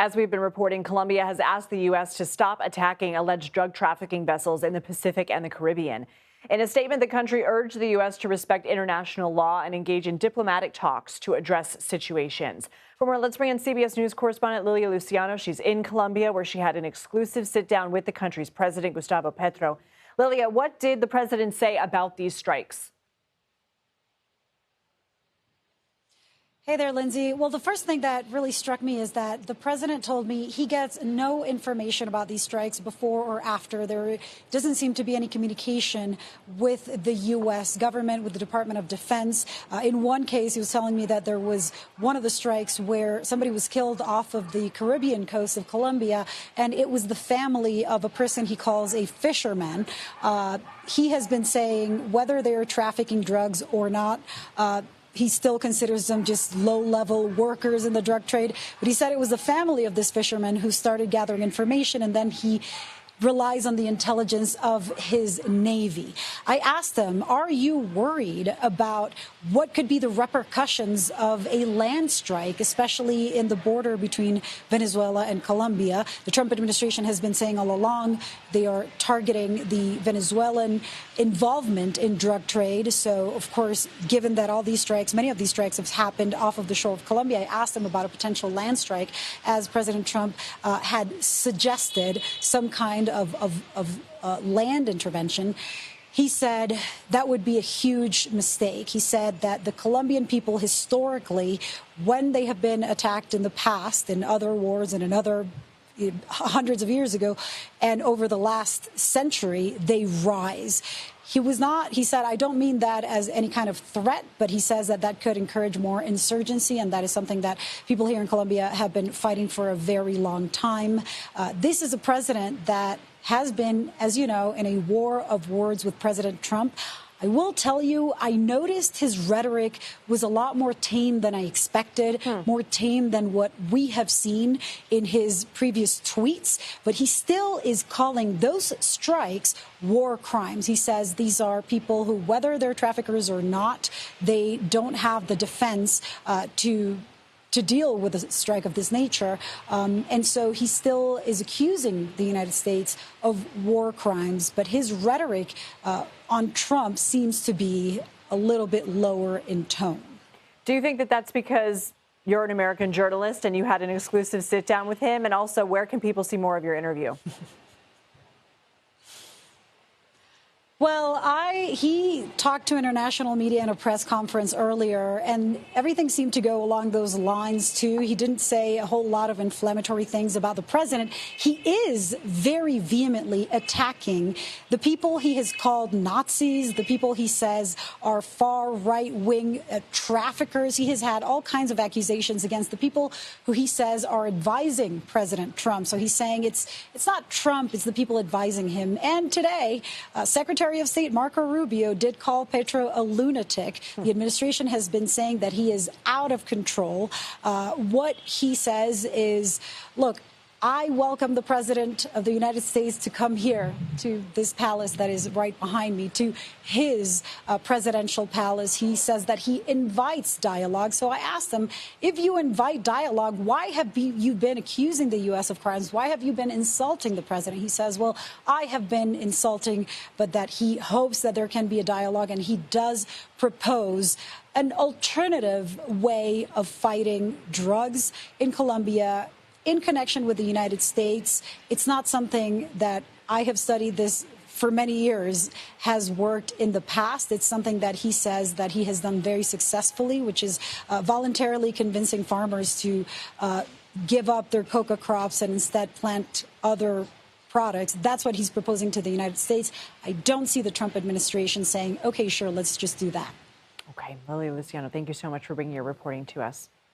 As we've been reporting, Colombia has asked the U.S. to stop attacking alleged drug trafficking vessels in the Pacific and the Caribbean. In a statement, the country urged the U.S. to respect international law and engage in diplomatic talks to address situations. For more, let's bring in CBS News correspondent Lilia Luciano. She's in Colombia, where she had an exclusive sit-down with the country's president, Gustavo Petro. Lilia, what did the president say about these strikes? Hey there, Lindsay. Well, the first thing that really struck me is that the president told me he gets no information about these strikes before or after. There doesn't seem to be any communication with the U.S. government, with the Department of Defense. In one case, he was telling me that there was one of the strikes where somebody was killed off of the Caribbean coast of Colombia, and it was the family of a person he calls a fisherman. He has been saying whether they're trafficking drugs or not, he still considers them just low-level workers in the drug trade. But he said it was the family of this fisherman who started gathering information, and then he relies on the intelligence of his Navy. I asked him, are you worried about what could be the repercussions of a land strike, especially in the border between Venezuela and Colombia? The Trump administration has been saying all along they are targeting the Venezuelan involvement in drug trade. So, of course, given that all these strikes, many of these strikes have happened off of the shore of Colombia, I asked him about a potential land strike, as President Trump had suggested some kind of land intervention. He said that would be a huge mistake. He said that the Colombian people historically, when they have been attacked in the past, in other wars and in other hundreds of years ago, and over the last century, they rise. He said, I don't mean that as any kind of threat, but he says that that could encourage more insurgency, and that is something that people here in Colombia have been fighting for a very long time. This is a president that has been, as you know, in a war of words with President Trump. I will tell you, I noticed his rhetoric was a lot more tame than I expected, more tame than what we have seen in his previous tweets. But he still is calling those strikes war crimes. He says these are people who, whether they're traffickers or not, they don't have the defense to deal with a strike of this nature. And so he still is accusing the United States of war crimes. But his rhetoric on Trump seems to be a little bit lower in tone. Do you think that that's because you're an American journalist and you had an exclusive sit down with him? And also, where can people see more of your interview? Well, he talked to international media in a press conference earlier, and everything seemed to go along those lines, too. He didn't say a whole lot of inflammatory things about the president. He is very vehemently attacking the people he has called Nazis, the people he says are far right-wing traffickers. He has had all kinds of accusations against the people who he says are advising President Trump. So he's saying it's not Trump, it's the people advising him. And today, Secretary of State Marco Rubio did call Petro a lunatic. The administration has been saying that he is out of control. What he says is, look, I welcome the President of the United States to come here to this palace that is right behind me, to his presidential palace. He says that he invites dialogue. So I asked him, if you invite dialogue, why have you been accusing the U.S. of crimes? Why have you been insulting the president? He says, well, I have been insulting, but that he hopes that there can be a dialogue, and he does propose an alternative way of fighting drugs in Colombia in connection with the United States. It's not something that I have studied this for many years, has worked in the past. It's something that he says that he has done very successfully, which is voluntarily convincing farmers to give up their coca crops and instead plant other products. That's what he's proposing to the United States. I don't see the Trump administration saying, OK, sure, let's just do that. OK, Lilia Luciano, thank you so much for bringing your reporting to us.